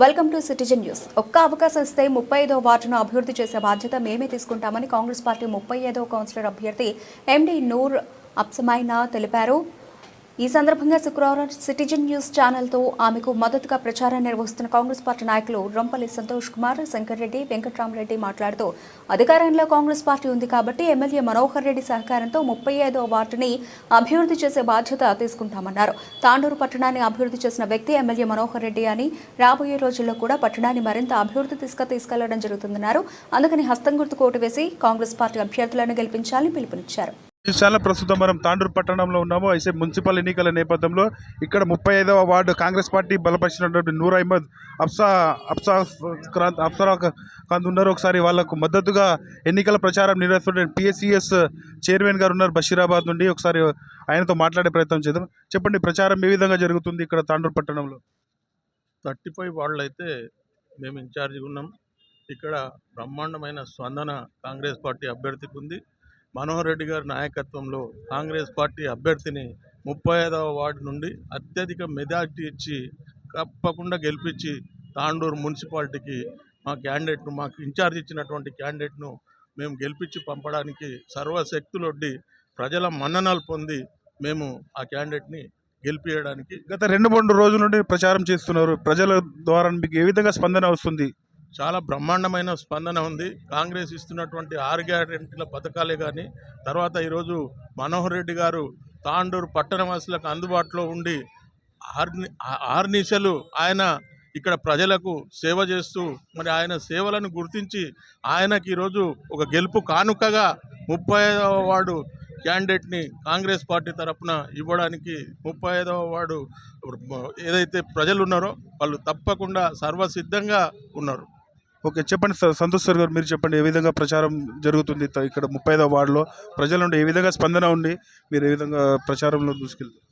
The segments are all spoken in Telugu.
Welcome to citizen news. ఒక్క అవకాశం ఇస్తే 35వ వార్డును అభివృద్ధి చేసే బాధ్యత మేమే తీసుకుంటామని కాంగ్రెస్ పార్టీ 35వ కౌన్సిలర్ అభ్యర్థి ఎండి నూర్ అబ్సమైనా తెలిపారు. ఈ సందర్భంగా శుక్రవారం సిటిజన్ న్యూస్ ఛానల్తో ఆమెకు మద్దతుగా ప్రచారం నిర్వహిస్తున్న కాంగ్రెస్ పార్టీ నాయకులు రొంపల్లి సంతోష్ కుమార్, శంకర్ రెడ్డి, వెంకట్రామరెడ్డి మాట్లాడుతూ అధికారంలో కాంగ్రెస్ పార్టీ ఉంది కాబట్టి ఎమ్మెల్యే మనోహర్ రెడ్డి సహకారంతో 35వ వార్డుని అభివృద్ధి చేసే బాధ్యత తీసుకుంటామన్నారు. తాండూరు పట్టణాన్ని అభివృద్ధి చేసిన వ్యక్తి ఎమ్మెల్యే మనోహర్ రెడ్డి అని, రాబోయే రోజుల్లో కూడా పట్టణాన్ని మరింత అభివృద్ధి తీసుకెళ్లడం జరుగుతుందన్నారు. అందుకని హస్తం గుర్తుకు ఓటు వేసి కాంగ్రెస్ పార్టీ అభ్యర్థులను గెలిపించాలని పిలుపునిచ్చారు. ప్రస్తుతం మనం తాండూరు పట్టణంలో ఉన్నాము. అయితే మున్సిపల్ ఎన్నికల నేపథ్యంలో ఇక్కడ 35వ వార్డు కాంగ్రెస్ పార్టీ బలపరిచినటువంటి నూర్ అహ్మద్ అప్సరా ఖాన్ ఉన్నారు. ఒకసారి వాళ్లకు మద్దతుగా ఎన్నికల ప్రచారం నిర్వహిస్తున్న పిఎస్సిఎస్ చైర్మన్ గారు ఉన్నారు బషీరాబాద్ నుండి. ఒకసారి ఆయనతో మాట్లాడే ప్రయత్నం చేద్దాం. చెప్పండి, ప్రచారం ఏ విధంగా జరుగుతుంది ఇక్కడ తాండూరు పట్టణంలో? 35 వార్డులు అయితే మేము ఇన్ఛార్జిగా ఉన్నాం. ఇక్కడ బ్రహ్మాండమైన స్పందన కాంగ్రెస్ పార్టీ అభ్యర్థికి ఉంది. మనోహర్ రెడ్డి గారి నాయకత్వంలో కాంగ్రెస్ పార్టీ అభ్యర్థిని 35వ వార్డు నుండి అత్యధిక మెజార్టీ ఇచ్చి తప్పకుండా గెలిపించి తాండూరు మున్సిపాలిటీకి మాకు ఇన్ఛార్జ్ ఇచ్చినటువంటి క్యాండిడేట్ను మేము గెలిపించి పంపడానికి సర్వశక్తులొడ్డి ప్రజల మన్ననలు పొంది మేము ఆ క్యాండిడేట్ని గెలిపించడానికి గత 2-3 రోజుల నుండి ప్రచారం చేస్తున్నారు. ప్రజల ద్వారా మీకు ఏ విధంగా స్పందన వస్తుంది? చాలా బ్రహ్మాండమైన స్పందన ఉంది. కాంగ్రెస్ ఇస్తున్నటువంటి 6 గ్యారెంటీల పథకాలే కానీ, తర్వాత ఈరోజు మనోహర్ రెడ్డి గారు తాండూరు పట్టణవాసులకు అందుబాటులో ఉండి ఆర్నిశలు ఆయన ఇక్కడ ప్రజలకు సేవ చేస్తూ మరి ఆయన సేవలను గుర్తించి ఆయనకి ఈరోజు ఒక గెలుపు కానుకగా 35వ వార్డు క్యాండిడేట్ని కాంగ్రెస్ పార్టీ తరఫున ఇవ్వడానికి 35వ వార్డు ఏదైతే ప్రజలు ఉన్నారో వాళ్ళు తప్పకుండా సర్వసిద్ధంగా ఉన్నారు. ఓకే, చెప్పండి సంతోష్ సార్ గారు, మీరు చెప్పండి, ఏ విధంగా ప్రచారం జరుగుతుంది ఇక్కడ 35వ వార్డులో? ప్రజల నుండి ఏ విధంగా స్పందన ఉంది? మీరు ఏ విధంగా ప్రచారంలో దూసుకెళ్తారు?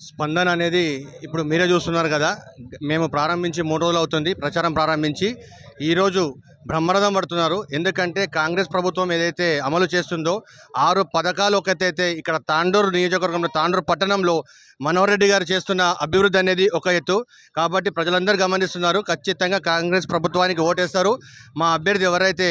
స్పందన అనేది ఇప్పుడు మీరే చూస్తున్నారు కదా. మేము ప్రారంభించి 3 రోజులు అవుతుంది. ప్రచారం ప్రారంభించి ఈరోజు బ్రహ్మరథం పడుతున్నారు. ఎందుకంటే కాంగ్రెస్ ప్రభుత్వం ఏదైతే అమలు చేస్తుందో 6 పథకాలు ఒకటైతే ఇక్కడ తాండూరు నియోజకవర్గంలో తాండూరు పట్టణంలో మనోహర్ రెడ్డి గారు చేస్తున్న అభివృద్ధి అనేది ఒక ఎత్తు. కాబట్టి ప్రజలందరూ గమనిస్తున్నారు. ఖచ్చితంగా కాంగ్రెస్ ప్రభుత్వానికి ఓటేస్తారు. మా అభ్యర్థి ఎవరైతే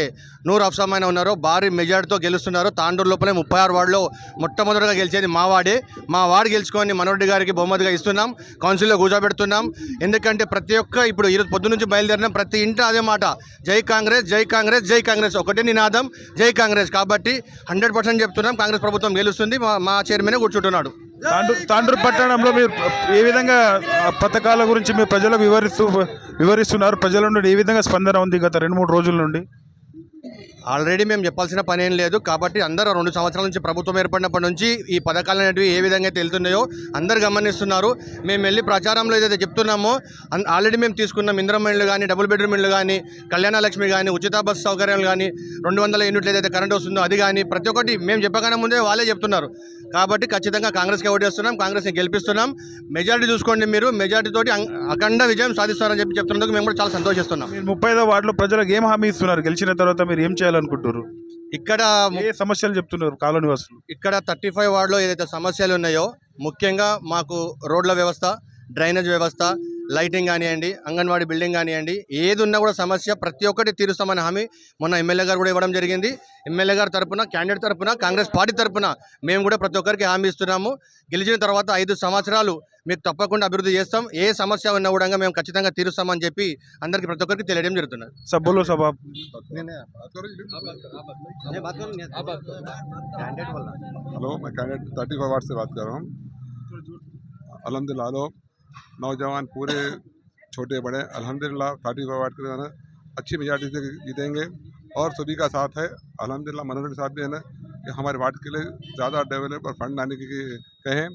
నూర్ అఫ్సమైనా ఉన్నారో భారీ మెజార్టీతో గెలుస్తున్నారు. తాండూరు లోపలే 36 వార్డులో మొట్టమొదటిగా గెలిచేది మా వాడే. మా వార్డు గెలుచుకొని మనోహర్ రెడ్డి గారికి బహుమతిగా ఇస్తున్నాం, కౌన్సిల్లో కూర్చోబెడుతున్నాం. ఎందుకంటే ప్రతి ఒక్క ఇప్పుడు ఈరోజు పొద్దు నుంచి బయలుదేరిన ప్రతి ఇంట అదే మాట, జై కాంగ్రెస్, జై కాంగ్రెస్, జై కాంగ్రెస్, ఒకటే నినాదం, జై కాంగ్రెస్. కాబట్టి 100% చెప్తున్నాం, కాంగ్రెస్ ప్రభుత్వం గెలుస్తుంది. మా చైర్మన్ కూర్చుంటున్నాడు. తాండూరు పట్టణంలో మీరు ఏ విధంగా పథకాల గురించి మీరు ప్రజలకు వివరిస్తున్నారు? ప్రజల నుండి ఏ విధంగా స్పందన ఉంది గత 2-3 రోజుల నుండి? ఆల్రెడీ మేము చెప్పాల్సిన పని ఏం లేదు. కాబట్టి అందరూ 2 సంవత్సరాల నుంచి ప్రభుత్వం ఏర్పడినప్పటి నుంచి ఈ పథకాలు అనేటివి ఏ విధంగా అయితే వెళ్తున్నాయో అందరు గమనిస్తున్నారు. మేము వెళ్ళి ప్రచారంలో ఏదైతే చెప్తున్నామో ఆల్రెడీ మేము తీసుకున్నాం. ఇందిరమ్మ ఇళ్ళు కానీ, డబుల్ బెడ్రూమ్ ఇళ్ళు కానీ, కళ్యాణ లక్ష్మి కానీ, ఉచిత బస్సు సౌకర్యాలు కానీ, 200 యూనిట్లు ఏదైతే కరెంట్ వస్తుందో అది కానీ, ప్రతి ఒక్కటి మేము చెప్పగానే ముందే వాళ్ళే చెప్తున్నారు. కాబట్టి ఖచ్చితంగా కాంగ్రెస్కి ఓటు చేస్తున్నాం, కాంగ్రెస్ని గెలిపిస్తున్నాం. మెజార్టీ చూసుకోండి, మీరు మెజార్టీతోటి అఖండ విజయం సాధిస్తారని చెప్తున్నందుకు మేము కూడా చాలా సంతోషిస్తున్నాం. 35వ వార్డులో ప్రజలకు ఏం హామీ ఇస్తున్నారు? గెలిచిన తర్వాత మీరు ఏం చేయాలనుకుంటున్నారు? ఇక్కడ ఏ సమస్యలు చెప్తున్నారు కాలనీ వాసులు? ఇక్కడ 35 వార్డులో ఏదైతే సమస్యలు ఉన్నాయో ముఖ్యంగా మాకు రోడ్ల వ్యవస్థ, డ్రైనేజ్ వ్యవస్థ, లైటింగ్ కానివ్వండి, అంగన్వాడీ బిల్డింగ్ కానివ్వండి, ఏది ఉన్నా కూడా సమస్య ప్రతి ఒక్కటి తీరుస్తామని హామీ మొన్న ఎమ్మెల్యే గారు కూడా ఇవ్వడం జరిగింది. ఎమ్మెల్యే గారి తరపున, క్యాండిడేట్ తరపున, కాంగ్రెస్ పార్టీ తరపున మేము కూడా ప్రతి ఒక్కరికి హామీ ఇస్తున్నాము. గెలిచిన తర్వాత 5 సంవత్సరాలు మీకు తప్పకుండా అభివృద్ధి చేస్తాం, ఏ సమస్య ఉన్నా కూడా మేము ఖచ్చితంగా తీరుస్తామని చెప్పి అందరికీ ప్రతి ఒక్కరికి తెలియడం జరుగుతున్నది. సభలో సభ हेलो, मैं कैंडिडेट 35 वार्ड से बात कर रहा हूँ। अल्हम्दुलिल्लाह नौजवान पूरे छोटे बड़े अल्हम्दुलिल्लाह 35 वार्ड के ना अच्छी मेजॉरिटी से जीतेंगे और सभी का साथ है। अल्हम्दुलिल्लाह मनोहर साहब भी है ना कि हमारे वार्ड के लिए ज़्यादा डेवलप और फंड लाने की कहें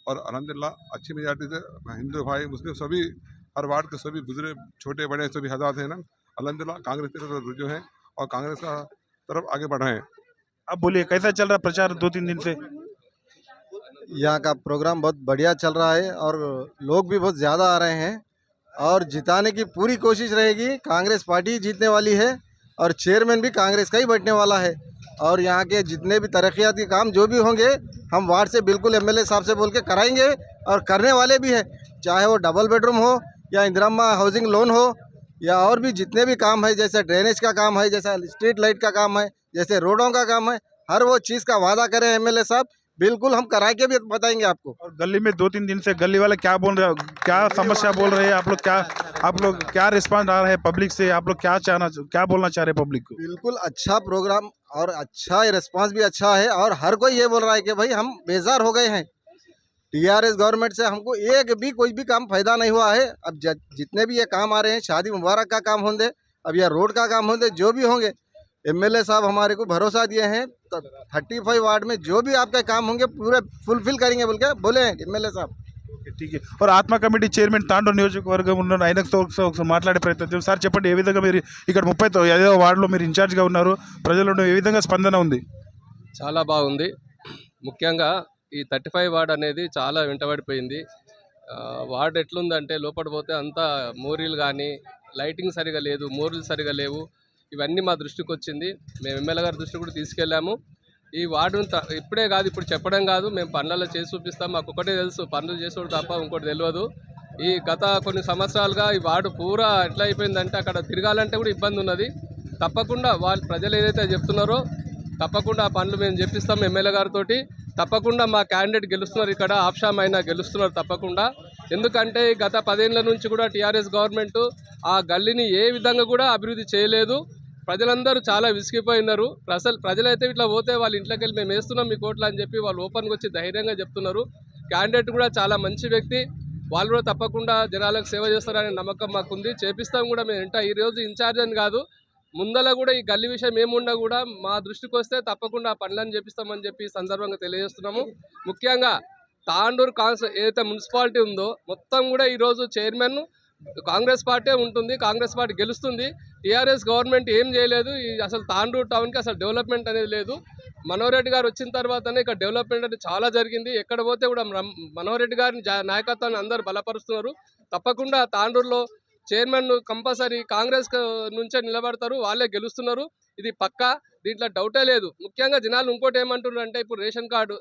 और अल्हम्दुलिल्लाह अच्छी मेजॉरिटी से हिंदू भाई मुस्लिम सभी हर वार्ड के सभी बुजुर्ग छोटे बड़े सभी हज़ार हैं ना अल्हम्दुलिल्लाह कांग्रेस की तरफ रुझू हैं और कांग्रेस का तरफ आगे बढ़ रहे हैं। अब बोलिए, कैसा चल रहा प्रचार 2-3 दिन से? यहाँ का प्रोग्राम बहुत बढ़िया चल रहा है और लोग भी बहुत ज़्यादा आ रहे हैं और जिताने की पूरी कोशिश रहेगी। कांग्रेस पार्टी जीतने वाली है और चेयरमैन भी कांग्रेस का ही बैठने वाला है और यहाँ के जितने भी तरक्याती काम जो भी होंगे हम वार्ड से बिल्कुल एमएलए साहब से बोल के कराएंगे और करने वाले भी हैं, चाहे वो डबल बेडरूम हो या इंदिरा हाउसिंग लोन हो या और भी जितने भी काम है, जैसे ड्रेनेज का काम है, जैसा स्ट्रीट लाइट का काम है, जैसे रोडों का काम है, हर वो चीज़ का वादा करें एमएलए साहब, बिल्कुल हम करा के भी बताएंगे आपको। और गली में 2-3 दिन से गली वाले क्या बोल रहे हैं, क्या समस्या बोल रहे हैं, आप लोग क्या रिस्पांस आ रहा है पब्लिक से, आप लोग क्या बोलना चाह रहे हैं पब्लिक को? बिल्कुल अच्छा प्रोग्राम और अच्छा रिस्पांस भी अच्छा है, और हर कोई ये बोल रहा है कि भाई हम बेजार हो गए हैं टीआरएस गवर्नमेंट से, हमको एक भी कोई भी काम फायदा नहीं हुआ है। अब जितने भी ये काम आ रहे हैं, शादी मुबारक का काम होंगे, अब या रोड का काम होंगे, जो भी होंगे, एमएलए साहब हमारे को भरोसा दिए हैं, तो 35 वार्ड में जो भी आपके काम होंगे पूरे फुलफिल करेंगे बोल के बोले हैं एमएलए साहब। ठीक है। और ఆత్మ కమిటీ చైర్మన్ తాండూరు నియోజకవర్గం ఉన్న ఆయనతో ఒకసారి మాట్లాడే ప్రయత్నం చేద్దాం. సార్ చెప్పండి, ఏ విధంగా మీరు ఇక్కడ 35వ వార్డులో మీరు ఇన్ఛార్జ్గా ఉన్నారు, ప్రజల్లో ఏ విధంగా స్పందన ఉంది? చాలా బాగుంది. ముఖ్యంగా ఈ 35 వార్డ్ అనేది చాలా వెంటబడిపోయింది. వార్డ్ ఎట్లుందంటే లోపల పోతే అంతా మోరీలు కానీ లైటింగ్ సరిగా లేదు, మోరీలు సరిగా లేవు. ఇవన్నీ మా దృష్టికి వచ్చింది. మేము ఎమ్మెల్యే గారి దృష్టికి కూడా తీసుకెళ్ళాము. ఈ వార్డును ఇప్పుడే కాదు, ఇప్పుడు చెప్పడం కాదు, మేము పనులలో చేసి చూపిస్తాం. మాకు ఒకటే తెలుసు, పనులు చేసేవాడు తప్ప ఇంకోటి తెలియదు. ఈ గత కొన్ని సంవత్సరాలుగా ఈ వార్డు పూరా ఎట్లా అయిపోయిందంటే అక్కడ తిరగాలంటే కూడా ఇబ్బంది ఉన్నది. తప్పకుండా వాళ్ళు ప్రజలు ఏదైతే చెప్తున్నారో తప్పకుండా ఆ పనులు మేము చెప్పిస్తాం ఎమ్మెల్యే గారితో. తప్పకుండా మా క్యాండిడేట్ గెలుస్తున్నారు, ఇక్కడ ఆప్షామ్ అయినా గెలుస్తున్నారు తప్పకుండా. ఎందుకంటే గత 10 ఏళ్ల నుంచి కూడా టీఆర్ఎస్ గవర్నమెంట్ ఆ గల్లీని ఏ విధంగా కూడా అభివృద్ధి చేయలేదు. ప్రజలందరూ చాలా విసిగిపోయినారు. ప్రజలైతే ఇట్లా పోతే వాళ్ళ ఇంట్లోకి వెళ్ళి మేము వేస్తున్నాం మీ కోట్లు అని చెప్పి వాళ్ళు ఓపెన్గా వచ్చి ధైర్యంగా చెప్తున్నారు. క్యాండిడేట్ కూడా చాలా మంచి వ్యక్తి, వాళ్ళు కూడా తప్పకుండా జనాలకు సేవ చేస్తారనే నమ్మకం మాకుంది. చేపిస్తాం కూడా. మేము ఈరోజు ఇన్ఛార్జ్ అని కాదు, ముందల కూడా ఈ గల్లీ విషయం ఏమున్నా కూడా మా దృష్టికి వస్తే తప్పకుండా ఆ పనులను చేపిస్తామని చెప్పి ఈ సందర్భంగా తెలియజేస్తున్నాము. ముఖ్యంగా తాండూరు ఏదైతే మున్సిపాలిటీ ఉందో మొత్తం కూడా ఈరోజు చైర్మన్ కాంగ్రెస్ పార్టీ ఉంటుంది, కాంగ్రెస్ పార్టీ గెలుస్తుంది. టీఆర్ఎస్ గవర్నమెంట్ ఏం చేయలేదు. అసలు తాండూరు టౌన్కి అసలు డెవలప్మెంట్ అనేది లేదు. మనోహర్ రెడ్డి గారు వచ్చిన తర్వాతనే ఇక్కడ డెవలప్మెంట్ అనేది చాలా జరిగింది. ఎక్కడ పోతే కూడా మనోహర్ రెడ్డి గారిని నాయకత్వాన్ని అందరూ బలపరుస్తున్నారు. తప్పకుండా తాండూరులో చైర్మన్ కంపల్సరీ కాంగ్రెస్ నుంచే నిలబడతారు, వాళ్ళే గెలుస్తున్నారు, ఇది పక్కా, దీంట్లో డౌటే లేదు. ముఖ్యంగా జనాలు ఇంకోటి ఏమంటున్నారు అంటే ఇప్పుడు రేషన్ కార్డు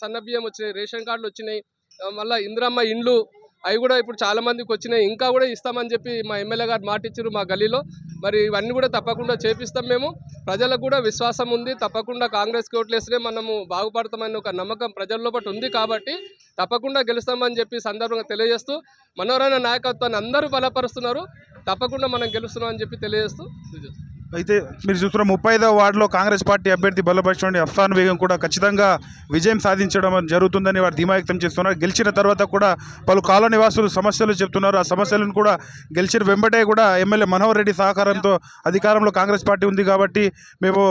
సన్న బియ్యం వచ్చినాయి, రేషన్ కార్డులు వచ్చినాయి, మళ్ళీ ఇందిరమ్మ ఇండ్లు అవి కూడా ఇప్పుడు చాలా మందికి వచ్చినాయి, ఇంకా కూడా ఇస్తామని చెప్పి మా ఎమ్మెల్యే గారు మాట ఇచ్చారు మా గల్లీలో. మరి ఇవన్నీ కూడా తప్పకుండా చేపిస్తాం. మేము ప్రజలకు కూడా విశ్వాసం ఉంది, తప్పకుండా కాంగ్రెస్కి ఓట్లేస్తే మనము బాగుపడతామని ఒక నమ్మకం ప్రజల లోపల ఉంది. కాబట్టి తప్పకుండా గెలుస్తామని చెప్పి సందర్భంగా తెలియజేస్తూ మనోహరణ నాయకత్వాన్ని అందరూ బలపరుస్తున్నారు. తప్పకుండా మనం గెలుస్తున్నామని చెప్పి తెలియజేస్తూ అయితే మీరు చూస్తున్న 35వ వార్డులో కాంగ్రెస్ పార్టీ అభ్యర్థి బలపరిచిన అఫ్సాన్ బేగం కూడా ఖచ్చితంగా విజయం సాధించడం జరుగుతుందని వారు ధీమా వ్యక్తం చేస్తున్నారు. గెలిచిన తర్వాత కూడా పలు కాలనీ నివాసులు సమస్యలు చెప్తున్నారు. ఆ సమస్యలను కూడా గెలిచిన వెంబటే కూడా ఎమ్మెల్యే మనోహర్ రెడ్డి సహకారంతో అధికారంలో కాంగ్రెస్ పార్టీ ఉంది కాబట్టి మేము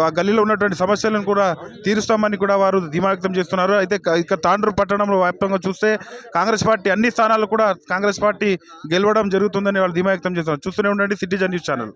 ఆ గల్లీలో ఉన్నటువంటి సమస్యలను కూడా తీరుస్తామని కూడా వారు ధీమా వ్యక్తం చేస్తున్నారు. అయితే ఇక తాండూరు పట్టణంలో వ్యాప్తంగా చూస్తే కాంగ్రెస్ పార్టీ అన్ని స్థానాలు కూడా కాంగ్రెస్ పార్టీ గెలవడం జరుగుతుందని వాళ్ళు ధీమా వ్యక్తం చేస్తున్నారు. చూస్తూనే ఉండండి సిటిజన్ న్యూస్ ఛానల్.